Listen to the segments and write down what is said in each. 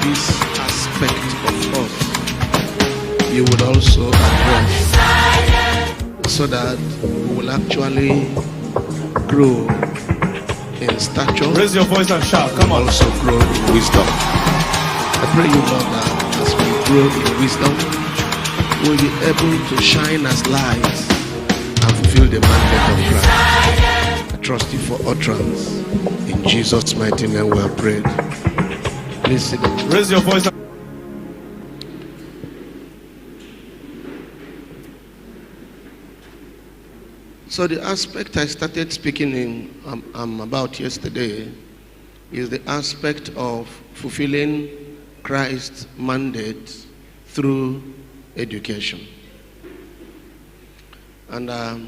this aspect of us you would also address, so that we will actually grow in stature. Raise your voice and shout. Come on. Also grow in wisdom. I pray you, Lord, that as we grow in wisdom, we'll be able to shine as lights and fulfill the mandate of Christ. I trust you for utterance. In Jesus' mighty name we have prayed. Please sit down. Raise your voice. So the aspect I started speaking in about yesterday is the aspect of fulfilling Christ's mandate through education. And I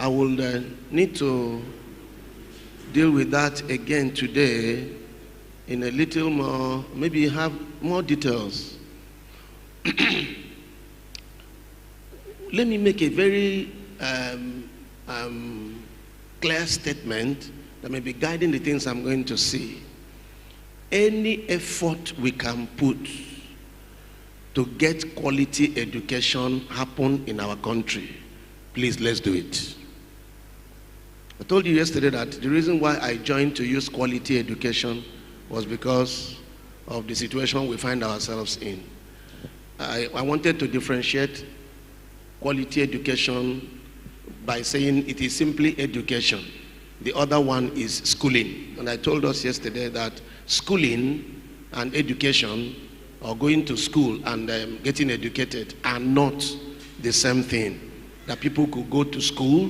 will need to deal with that again today in a little more, maybe have more details. Let me make a very clear statement that may be guiding the things I'm going to see. Any effort we can put to get quality education happen in our country, please, let's do it. I told you yesterday that the reason why I joined to use quality education was because of the situation we find ourselves in. I wanted to differentiate quality education by saying it is simply education. The other one is schooling. And I told us yesterday that schooling and education, or going to school and getting educated, are not the same thing. That people could go to school,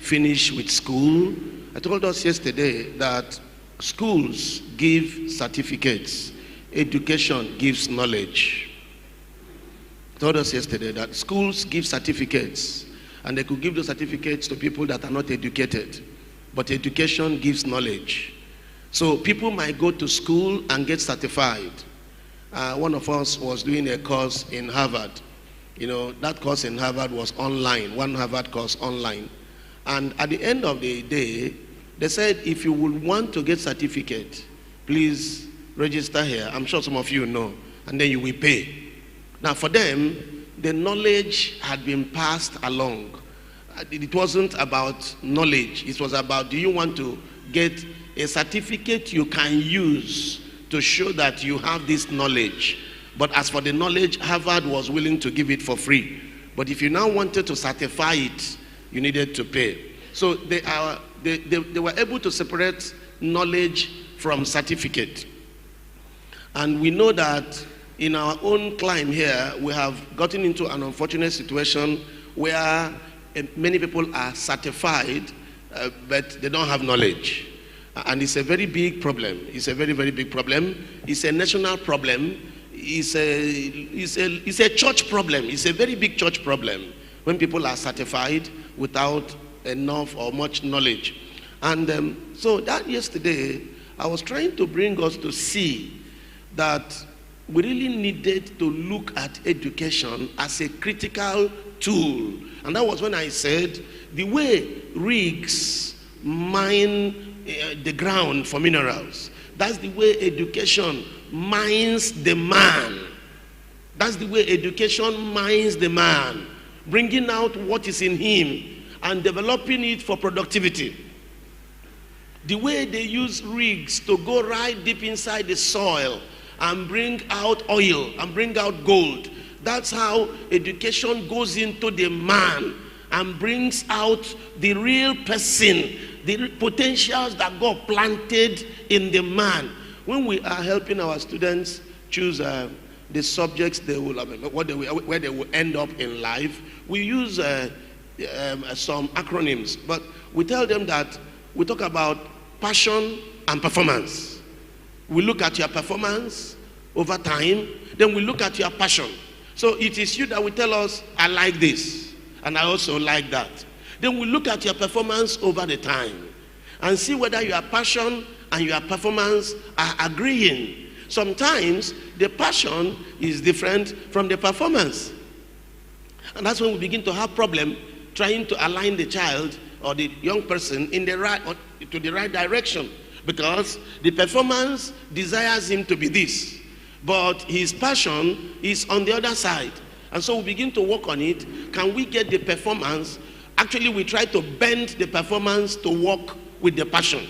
finish with school. I told us yesterday that schools give certificates, education gives knowledge. I told us yesterday that schools give certificates, and they could give those certificates to people that are not educated, but education gives knowledge. So people might go to school and get certified. One of us was doing a course in Harvard. You know, that course in Harvard was online, one Harvard course online. And at the end of the day, they said, if you would want to get certificate, please register here. I'm sure some of you know, and then you will pay. Now for them, the knowledge had been passed along. It wasn't about knowledge. It was about, do you want to get a certificate you can use to show that you have this knowledge? But as for the knowledge, Harvard was willing to give it for free. But if you now wanted to certify it, you needed to pay. So they were able to separate knowledge from certificate. And we know that in our own climb here, we have gotten into an unfortunate situation where many people are certified, but they don't have knowledge. And it's a very big problem. It's a very, very big problem. It's a national problem. It's a church problem. It's a very big church problem when people are certified without enough or much knowledge. And so that yesterday, I was trying to bring us to see that we really needed to look at education as a critical tool. And that was when I said, the way rigs mine the ground for minerals, that's the way education mines the man. That's the way education mines the man, bringing out what is in him and developing it for productivity. The way they use rigs to go right deep inside the soil and bring out oil and bring out gold, that's how education goes into the man and brings out the real person, the potentials that God planted in the man. When we are helping our students choose the subjects they will, where they will end up in life, we use some acronyms, but we tell them that we talk about passion and performance. We look at your performance over time, then we look at your passion. So it is you that will tell us, I like this, and I also like that. Then we look at your performance over the time and see whether your passion and your performance are agreeing. Sometimes the passion is different from the performance. And that's when we begin to have problem trying to align the child or the young person in the right, to the right direction. because the performance desires him to be this, but his passion is on the other side. And so we begin to work on it. Can we get the performance? Actually, we try to bend the performance to work with the passion.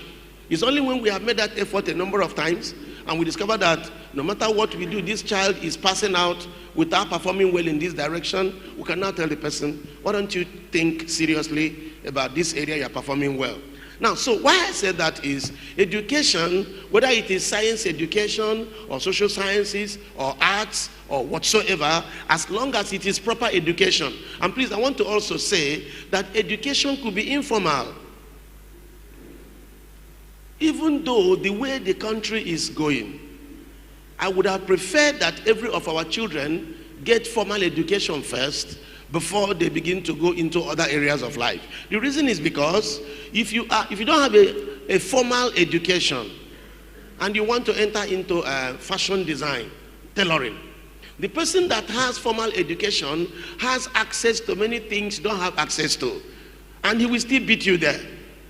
It's only when we have made that effort a number of times and we discover that no matter what we do, this child is passing out without performing well in this direction, we can now tell the person, why don't you think seriously about this area you're performing well? Now, so why I said that is education, whether it is science education or social sciences or arts or whatsoever, as long as it is proper education. And please, I want to also say that education could be informal. Even though the way the country is going, I would have preferred that every of our children get formal education first before they begin to go into other areas of life. The reason is because if you don't have a formal education and you want to enter into fashion design, tailoring, the person that has formal education has access to many things you don't have access to, and he will still beat you there.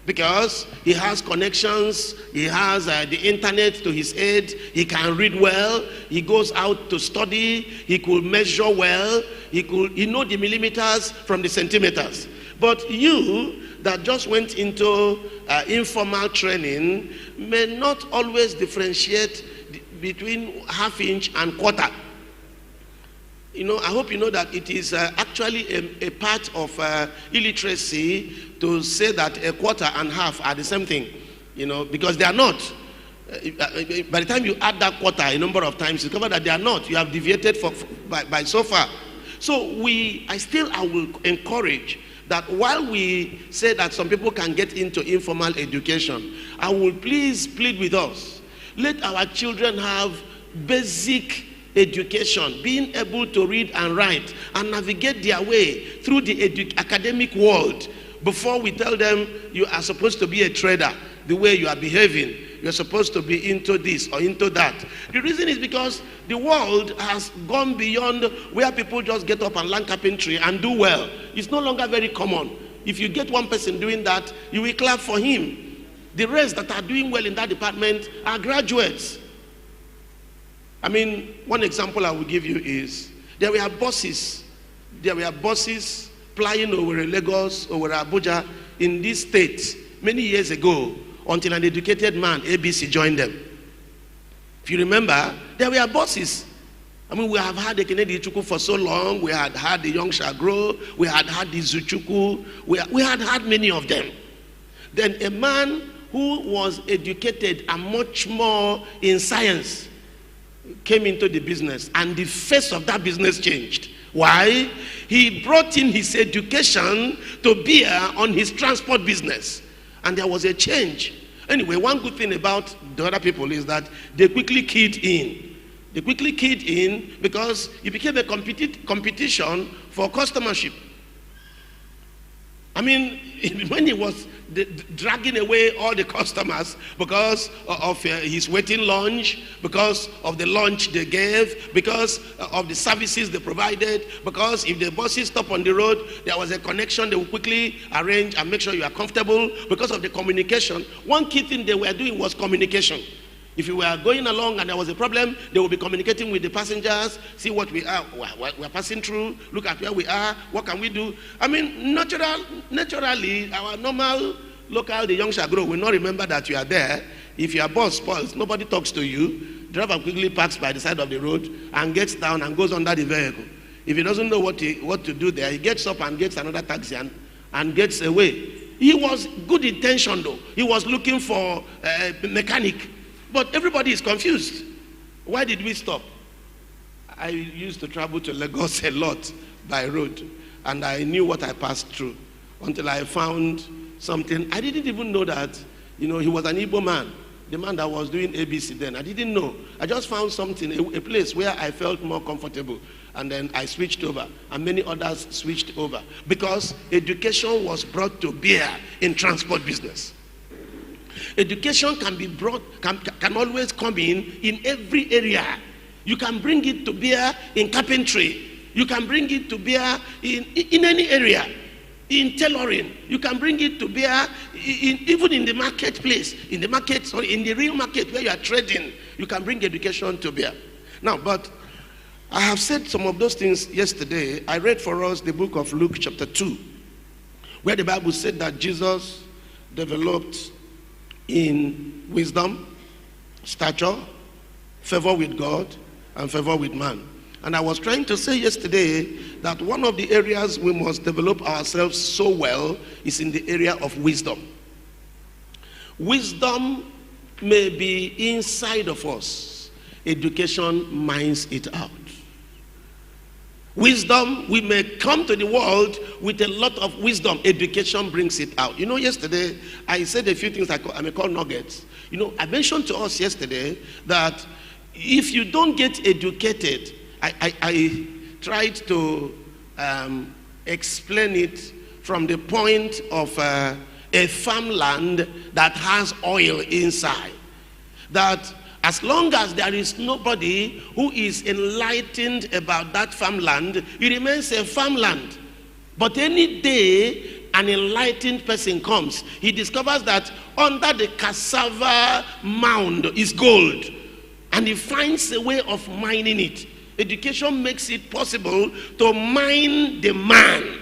Because he has connections, he has the internet to his aid, he can read well, he goes out to study, he could measure well, he know the millimeters from the centimeters. But you that just went into informal training may not always differentiate between half inch and quarter. You know, I hope you know that it is actually a part of illiteracy to say that a quarter and half are the same thing, you know, because they are not. By the time you add that quarter a number of times, you discover that they are not. You have deviated by so far. So I will encourage that while we say that some people can get into informal education, I will please plead with us. Let our children have basic education, being able to read and write and navigate their way through the academic world before we tell them you are supposed to be a trader the way you are behaving. You're supposed to be into this or into that. The reason is because the world has gone beyond where people just get up and learn carpentry and do well. It's no longer very common. If you get one person doing that, you will clap for him. The rest that are doing well in that department are graduates. I mean, one example I will give you is there were buses plying over Lagos, over Abuja in this state many years ago until an educated man, ABC, joined them. If you remember, there were buses. I mean, we have had the Kennedy Chukwu for so long. We had had the Young Shall Grow. We had had the Zuchukwu. We had had many of them. Then a man who was educated and much more in science came into the business, and the face of that business changed. Why? He brought in his education to bear on his transport business, and there was a change. Anyway, one good thing about the other people is that they quickly keyed in. They quickly keyed in because it became a competition for customership. I mean, when he was dragging away all the customers because of his waiting lunch, because of the lunch they gave, because of the services they provided, because if the buses stop on the road, there was a connection they would quickly arrange and make sure you are comfortable, because of the communication. One key thing they were doing was communication. If you were going along and there was a problem, they will be communicating with the passengers, see what we are passing through, look at where we are, what can we do. I mean, naturally, our normal local, the Young Shall Grow, will not remember that you are there. If your bus spoils, nobody talks to you. Driver quickly parks by the side of the road and gets down and goes under the vehicle. If he doesn't know what to do there, he gets up and gets another taxi and gets away. He was good intention though. He was looking for a mechanic. But everybody is confused. Why did we stop? I used to travel to Lagos a lot by road, and I knew what I passed through until I found something. I didn't even know that, you know, he was an Igbo man, the man that was doing ABC then. I didn't know. I just found something, a place where I felt more comfortable, and then I switched over, and many others switched over, because education was brought to bear in transport business. Education can be brought, can always come in every area. You can bring it to bear in carpentry. You can bring it to bear in any area. in tailoring. You can bring it to bear even in the marketplace, in the real market where you are trading. You can bring education to bear. Now, but I have said some of those things yesterday. I read for us the book of Luke chapter 2, where the Bible said that Jesus developed in wisdom, stature, favor with God, and favor with man. And I was trying to say yesterday that one of the areas we must develop ourselves so well is in the area of wisdom. Wisdom may be inside of us. Education mines it out. Wisdom, we may come to the world with a lot of wisdom. Education brings it out. You know, yesterday I said a few things I may call nuggets. You know, I mentioned to us yesterday that if you don't get educated, I tried to explain it from the point of a farmland that has oil inside. That as long as there is nobody who is enlightened about that farmland, it remains a farmland. But any day an enlightened person comes, he discovers that under the cassava mound is gold. And he finds a way of mining it. Education makes it possible to mine the man.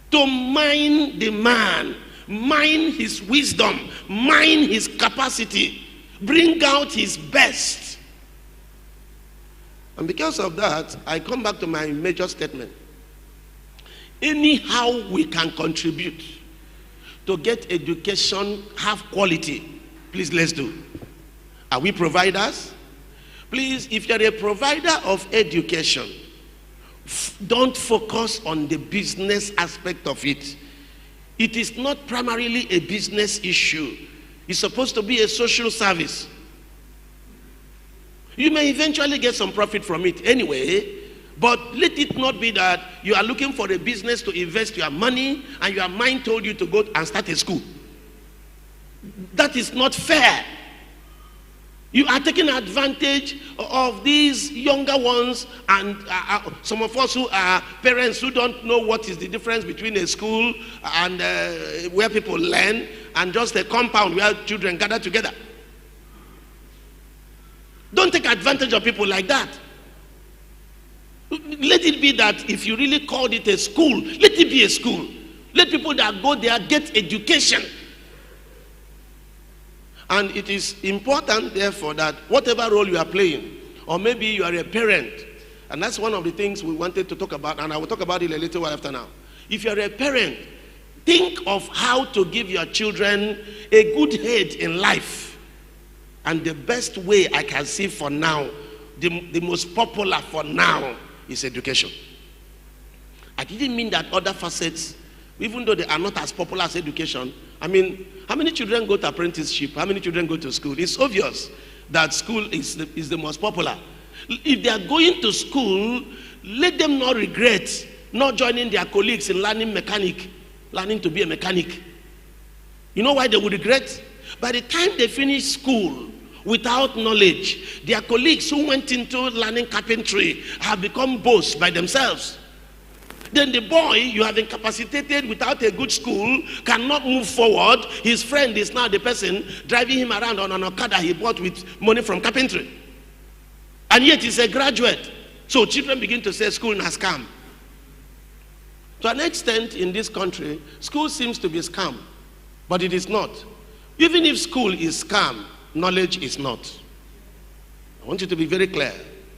To mine the man. Mine his wisdom. Mine his capacity. Bring out his best. And because of that, I come back to my major statement. Anyhow we can contribute to get education have quality, please let's do. Are we providers? Please, if you're a provider of education, don't focus on the business aspect of it. It is not primarily a business issue. It's supposed to be a social service. You may eventually get some profit from it anyway, but let it not be that you are looking for a business to invest your money and your mind told you to go and start a school. That is not fair. You are taking advantage of these younger ones, and some of us who are parents who don't know what is the difference between a school and where people learn and just a compound where children gather together. Don't take advantage of people like that. Let it be that if you really called it a school, let it be a school. Let people that go there get education. And it is important, therefore, that whatever role you are playing, or maybe you are a parent, and that's one of the things we wanted to talk about, and I will talk about it a little while after now. If you are a parent, think of how to give your children a good head in life. And the best way I can see for now, the most popular for now, is education. I didn't mean that other facets, even though they are not as popular as education. I mean, how many children go to apprenticeship? How many children go to school? It's obvious that school is the most popular. If they are going to school, let them not regret not joining their colleagues in learning to be a mechanic. You know why they would regret? By the time they finish school without knowledge, their colleagues who went into learning carpentry have become boss by themselves. Then the boy you have incapacitated without a good school cannot move forward. His friend is now the person driving him around on an Okada he bought with money from carpentry. And yet he's a graduate. So children begin to say school is a scam. To an extent in this country, school seems to be a scam. But it is not. Even if school is scam, knowledge is not. I want you to be very clear.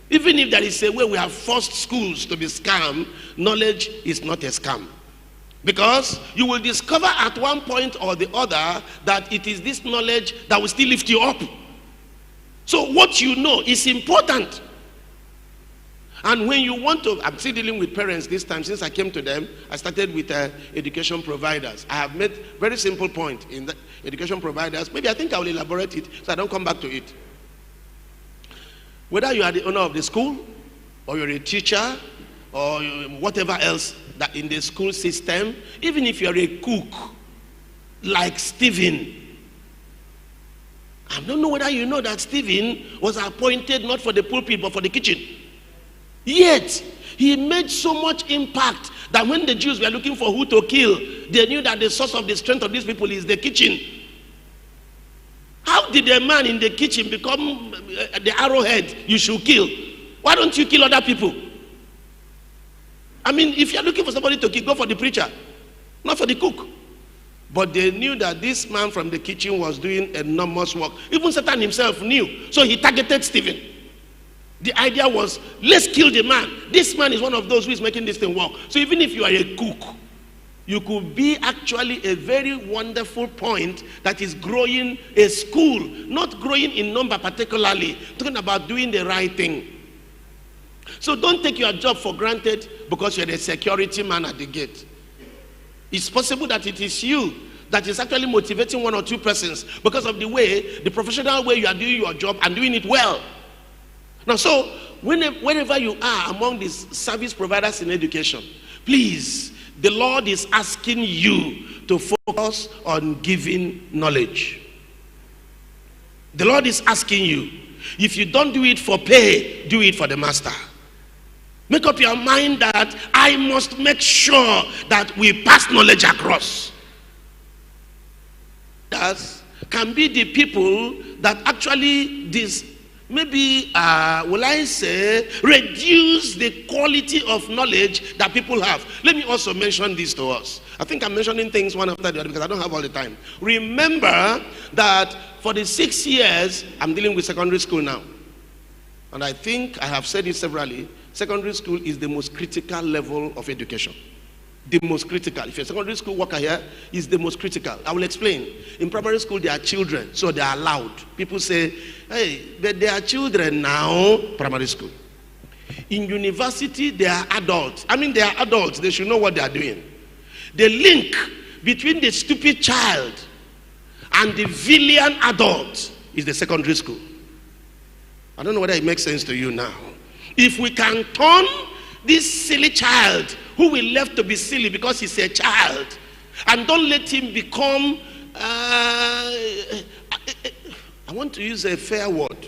Even if there is a way we have forced schools to be scam, knowledge is not a scam. Because you will discover at one point or the other that it is this knowledge that will still lift you up. So what you know is important. And when you want to, I'm still dealing with parents this time. Since I came to them, I started with education providers. I have made very simple point in the education providers. Maybe I think I will elaborate it so I don't come back to it. Whether you are the owner of the school, or you're a teacher, or whatever else that in the school system, even if you're a cook, like Stephen. I don't know whether you know that Stephen was appointed not for the pulpit, but for the kitchen. Yet, He made so much impact that when the Jews were looking for who to kill, they knew that the source of the strength of these people is the kitchen. How did a man in the kitchen become the arrowhead you should kill? Why don't you kill other people? I mean, if you're looking for somebody to kill, go for the preacher, not for the cook. But they knew that this man from the kitchen was doing enormous work. Even Satan himself knew. So he targeted Stephen. The idea was, let's kill the man. This man is one of those who is making this thing work. So even if you are a cook, you could be actually a very wonderful point that is growing a school. Not growing in number particularly. Talking about doing the right thing. So don't take your job for granted because you're a security man at the gate. It's possible that it is you that is actually motivating one or two persons because of the professional way you are doing your job and doing it well. Now, so wherever you are among these service providers in education, please, the Lord is asking you to focus on giving knowledge. The Lord is asking you, if you don't do it for pay, do it for the master. Make up your mind that I must make sure that we pass knowledge across. That can be the people that actually will I say, reduce the quality of knowledge that people have. Let me also mention this to us. I think I'm mentioning things one after the other because I don't have all the time. Remember that for the 6 years, I'm dealing with secondary school now. And I think I have said it severally, secondary school is the most critical level of education. The most critical. If you're a secondary school worker here, is the most critical. I will explain. In primary school, they are children, so they are allowed. People say, hey, but they are children now, primary school. In university, they are adults. I mean, they are adults. They should know what they are doing. The link between the stupid child and the villain adult is the secondary school. I don't know whether it makes sense to you now. If we can turn this silly child who will left to be silly because he's a child, and don't let him become I want to use a fair word,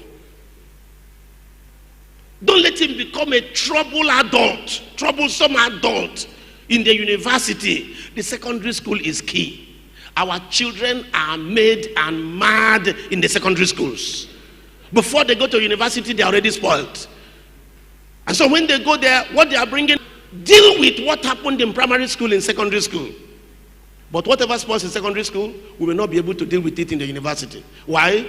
don't let him become a troublesome adult in the university. The secondary school is key. Our children are made and mad in the secondary schools. Before they go to university, they are already spoiled. And so when they go there, what they are bringing, deal with what happened in primary school and secondary school. But whatever spoils in secondary school, we will not be able to deal with it in the university. Why?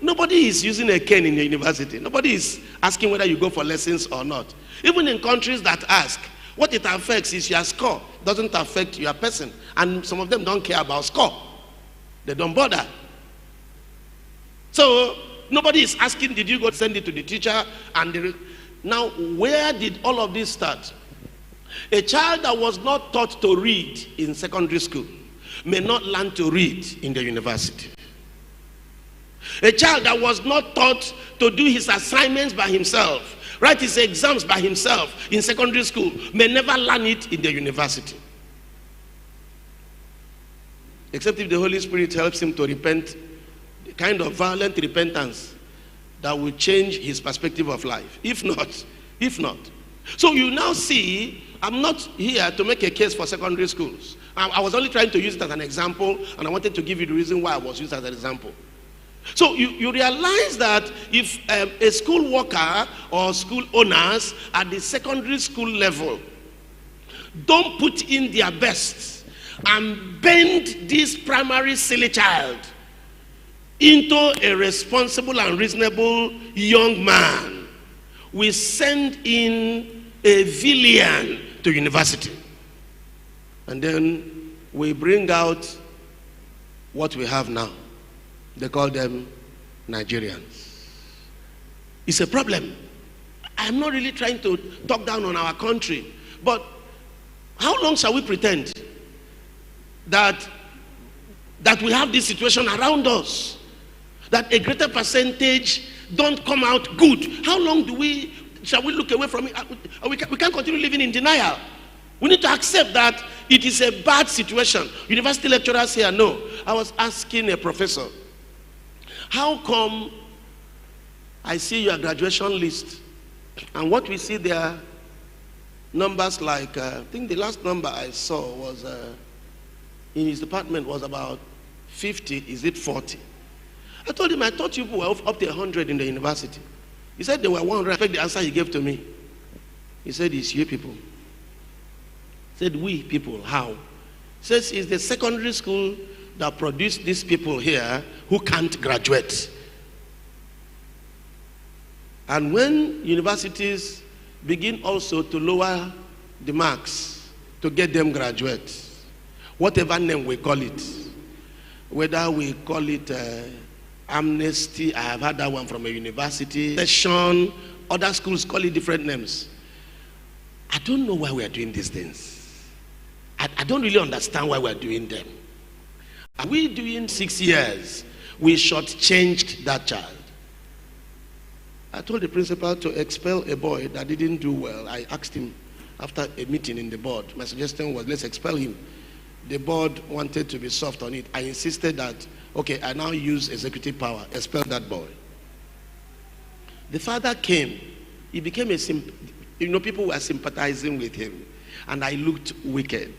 Nobody is using a cane in the university. Nobody is asking whether you go for lessons or not. Even in countries that ask, what it affects is your score. Doesn't affect your person. And some of them don't care about score. They don't bother. So nobody is asking, did you go send it to the teacher? Now, where did all of this start? A child that was not taught to read in secondary school may not learn to read in the university. A child that was not taught to do his assignments by himself, write his exams by himself in secondary school, may never learn it in the university. Except if the Holy Spirit helps him to repent, the kind of violent repentance that will change his perspective of life. If not. So you now see, I'm not here to make a case for secondary schools. I was only trying to use it as an example, and I wanted to give you the reason why I was used as an example. So you realize that if a school worker or school owners at the secondary school level don't put in their best and bend this primary silly child into a responsible and reasonable young man, we send in a villain to university. And then we bring out what we have now. They call them Nigerians. It's a problem. I'm not really trying to talk down on our country, but how long shall we pretend that we have this situation around us? That a greater percentage don't come out good. How long shall we look away from it? We can't continue living in denial. We need to accept that it is a bad situation. University lecturers here know. I was asking a professor, how come I see your graduation list and what we see there numbers like, I think the last number I saw was, in his department was about 50, is it 40? I told him, I thought you were up to 100 in the university. He said they were 100. I expect the answer he gave to me. He said, it's you people. He said, we people, how? He says, it's the secondary school that produced these people here who can't graduate. And when universities begin also to lower the marks to get them graduates, whatever name we call it, whether we call it amnesty, I have had that one from a university, session, other schools call it different names. I don't know why we are doing these things. I don't really understand why we are doing them. Are we doing 6 years? We shortchanged that child. I told the principal to expel a boy that didn't do well. I asked him after a meeting in the board. My suggestion was, let's expel him. The board wanted to be soft on it. I insisted that, okay, I now use executive power, expel that boy. The father came. He became people were sympathizing with him. And I looked wicked.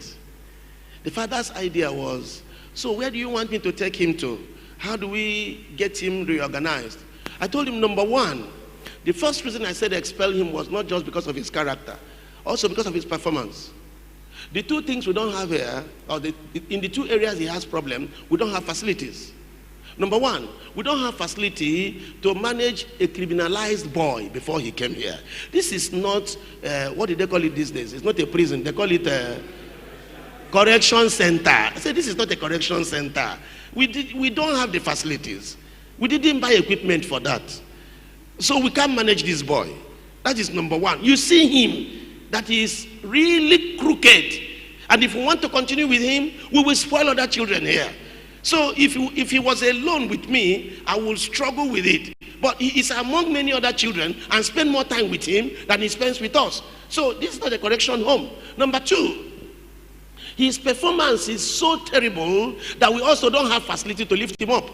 The father's idea was, so where do you want me to take him to? How do we get him reorganized? I told him, number one, the first reason I said expel him was not just because of his character, also because of his performance. The two things we don't have here, in the two areas he has problem, we don't have facilities. Number one, we don't have facility to manage a criminalized boy before he came here. This is not, what did they call it these days? It's not a prison. They call it a correction center. I said, this is not a correction center. We don't have the facilities. We didn't buy equipment for that. So we can't manage this boy. That is number one. You see him, that he is really crooked. And if we want to continue with him, we will spoil other children here. So if he was alone with me, I will struggle with it. But he is among many other children and spend more time with him than he spends with us. So this is not a correction home. Number two, his performance is so terrible that we also don't have facility to lift him up.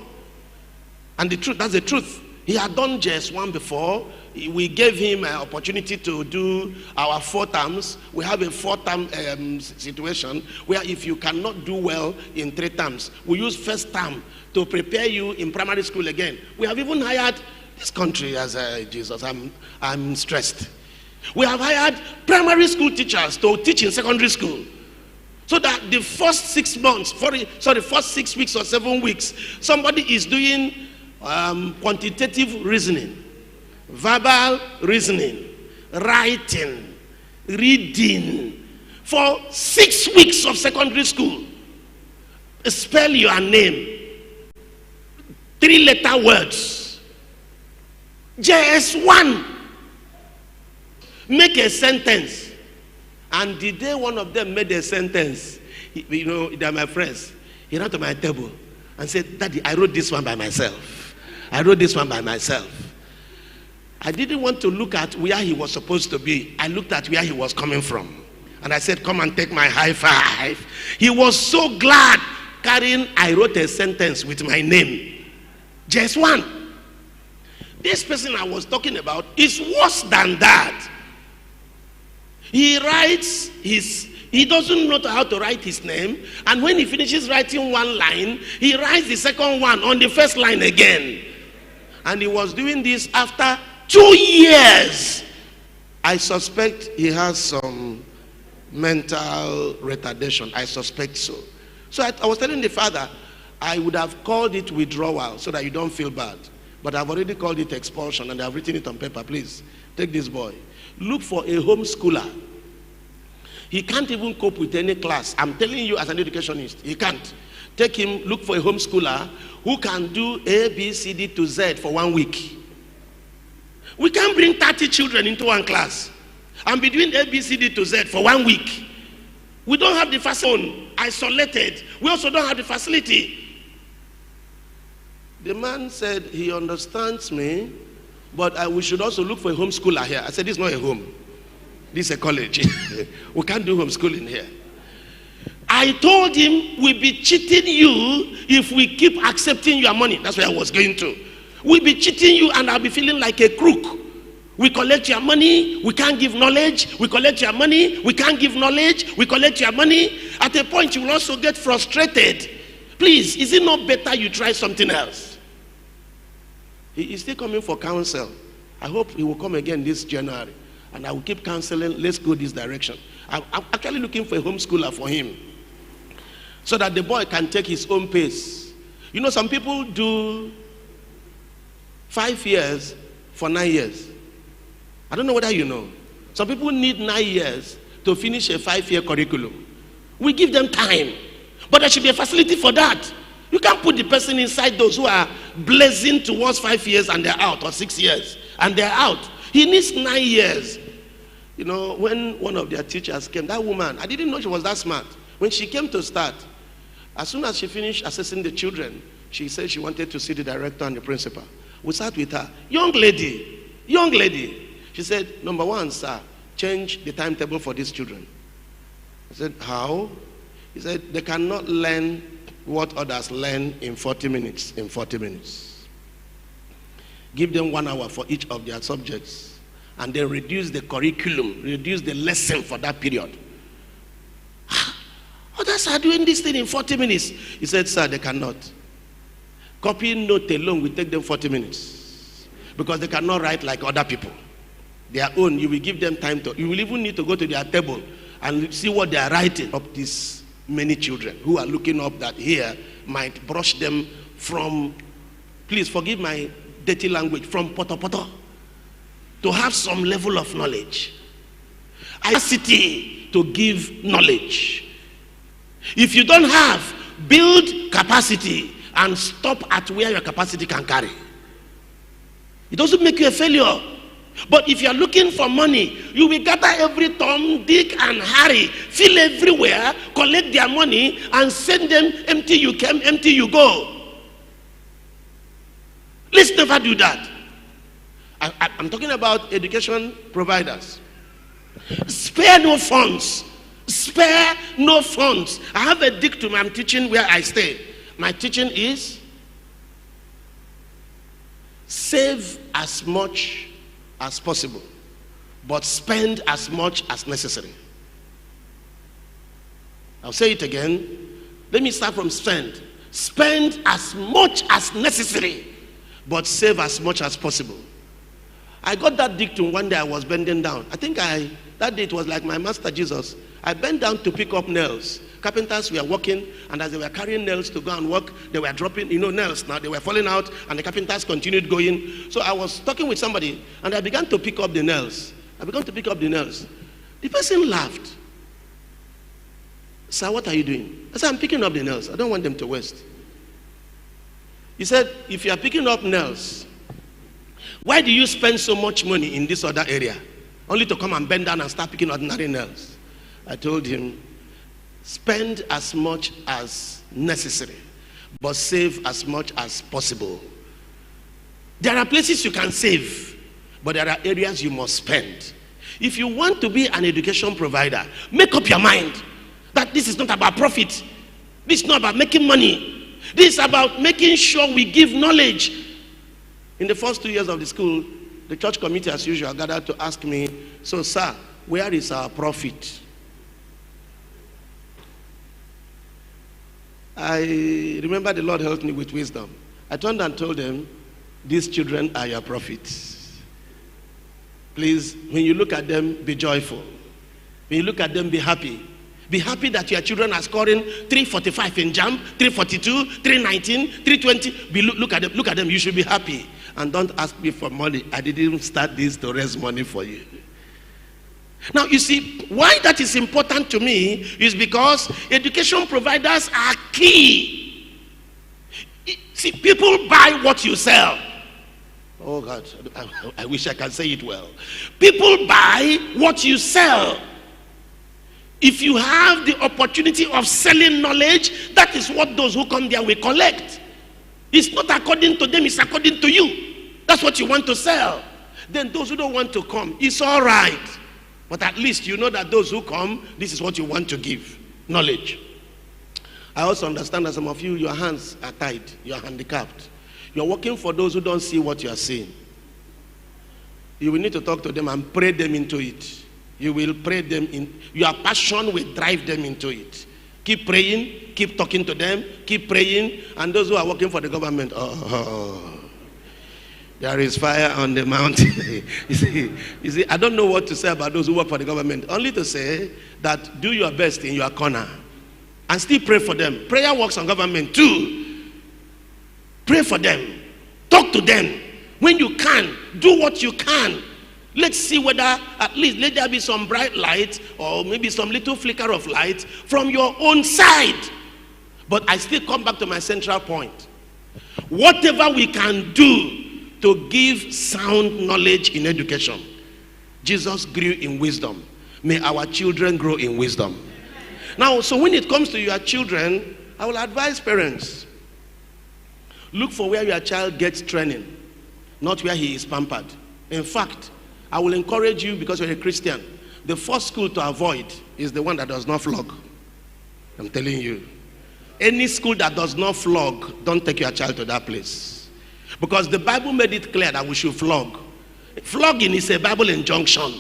And the truth, that's the truth. He had done just one before. We gave him an opportunity to do our 4 terms. We have a 4-term situation where if you cannot do well in 3 terms, we use first term to prepare you in primary school again. We have even hired this country as Jesus. I'm stressed. We have hired primary school teachers to teach in secondary school. So that the first 6 months, first 6 weeks or 7 weeks, somebody is doing quantitative reasoning, verbal reasoning, writing, reading for 6 weeks of secondary school. Spell your name, 3-letter words, JS1, make a sentence. And the day one of them made a sentence, they're my friends, he ran to my table and said, Daddy, I wrote this one by myself. I wrote this one by myself. I didn't want to look at where he was supposed to be. I looked at where he was coming from. And I said, come and take my high five. He was so glad carrying, I wrote a sentence with my name. Just one. This person I was talking about is worse than that. He writes he doesn't know how to write his name. And when he finishes writing one line, he writes the second one on the first line again. And he was doing this after 2 years. I suspect he has some mental retardation. I suspect so. So I was telling the father, I would have called it withdrawal so that you don't feel bad. But I've already called it expulsion and I've written it on paper. Please, take this boy. Look for a homeschooler. He can't even cope with any class. I'm telling you as an educationist, he can't. Take him, look for a homeschooler who can do A, B, C, D to Z for 1 week. We can't bring 30 children into one class and be doing A, B, C, D to Z for 1 week. We don't have the facility, isolated. We also don't have the facility. The man said he understands me, but we should also look for a homeschooler here. I said, this is not a home. This is a college. We can't do homeschooling here. I told him, we'll be cheating you if we keep accepting your money. That's where I was going to. We'll be cheating you and I'll be feeling like a crook. We collect your money, we can't give knowledge. We collect your money, we can't give knowledge. We collect your money. At a point, you will also get frustrated. Please, is it not better you try something else? He is still coming for counsel. I hope he will come again this January. And I will keep counseling, let's go this direction. I'm actually looking for a homeschooler for him, so that the boy can take his own pace. You know, some people do 5 years for 9 years. I don't know whether you know. Some people need 9 years to finish a 5-year curriculum. We give them time, but there should be a facility for that. You can't put the person inside those who are blazing towards 5 years and they're out, or 6 years and they're out. He needs 9 years. You know, when one of their teachers came, that woman, I didn't know she was that smart. When she came to start, as soon as she finished assessing the children, she said she wanted to see the director and the principal. We sat with her. Young lady. She said, number one, sir, change the timetable for these children. I said, how? He said, they cannot learn what others learn in 40 minutes. Give them 1 hour for each of their subjects, and then reduce the curriculum, reduce the lesson for that period. Others are doing this thing in 40 minutes. He said, sir, they cannot. Copying note alone will take them 40 minutes because they cannot write like other people. Their own, you will give them time to, you will even need to go to their table and see what they are writing. Up these many children who are looking up that here might brush them from, please forgive my dirty language, from poto to have some level of knowledge. Capacity to give knowledge. If you don't have, build capacity and stop at where your capacity can carry. It doesn't make you a failure. But if you're looking for money, you will gather every Tom, Dick, and Harry, fill everywhere, collect their money, and send them empty you came, empty you go. Let's never do that. I'm talking about education providers. Spare no funds. Spare no funds. I have a dictum I'm teaching where I stay. My teaching is save as much as possible, but spend as much as necessary. I'll say it again. Let me start from spend. Spend as much as necessary, but save as much as possible. I got that dictum one day. I was bending down. I think that day it was like my master Jesus. I bent down to pick up nails. Carpenters were working, and as they were carrying nails to go and work, they were dropping, nails now. They were falling out, and the carpenters continued going. So I was talking with somebody, and I began to pick up the nails. The person laughed. Sir, what are you doing? I said, I'm picking up the nails. I don't want them to waste. He said, if you are picking up nails, why do you spend so much money in this other area? Only to come and bend down and start picking ordinary nails. I told him, spend as much as necessary, but save as much as possible. There are places you can save, but there are areas you must spend. If you want to be an education provider, make up your mind that this is not about profit. This is not about making money. This is about making sure we give knowledge. In the first 2 years of the school, the church committee, as usual, gathered to ask me, so sir, where is our profit? I remember the Lord helped me with wisdom. I turned and told them, these children are your profit. Please, when you look at them, be joyful. When you look at them, be happy. Be happy that your children are scoring 345 in JAMB, 342, 319, 320. Look at them, you should be happy. And don't ask me for money. I didn't start this to raise money for you. Now, you see, why that is important to me is because education providers are key. See, people buy what you sell. Oh God, I wish I could say it well. People buy what you sell. If you have the opportunity of selling knowledge, that is what those who come there will collect. It's not according to them, it's according to you. That's what you want to sell. Then those who don't want to come, it's all right. But at least you know that those who come, this is what you want to give, knowledge. I also understand that some of you, your hands are tied, you are handicapped. You're working for those who don't see what you are seeing. You will need to talk to them and pray them into it. You will pray them in. Your passion will drive them into it. Keep praying, keep talking to them, keep praying. And those who are working for the government, there is fire on the mountain. you see, I don't know what to say about those who work for the government. Only to say that do your best in your corner. And still pray for them. Prayer works on government too. Pray for them. Talk to them. When you can, do what you can. Let's see whether at least let there be some bright light or maybe some little flicker of light from your own side. But I still come back to my central point. Whatever we can do to give sound knowledge in education. Jesus grew in wisdom. May our children grow in wisdom. Now, so when it comes to your children, I will advise parents, look for where your child gets training, not where he is pampered. In fact, I will encourage you, because you're a Christian, the first school to avoid is the one that does not flog. I'm telling you. Any school that does not flog, don't take your child to that place. Because the Bible made it clear that we should flog. Flogging is a Bible injunction.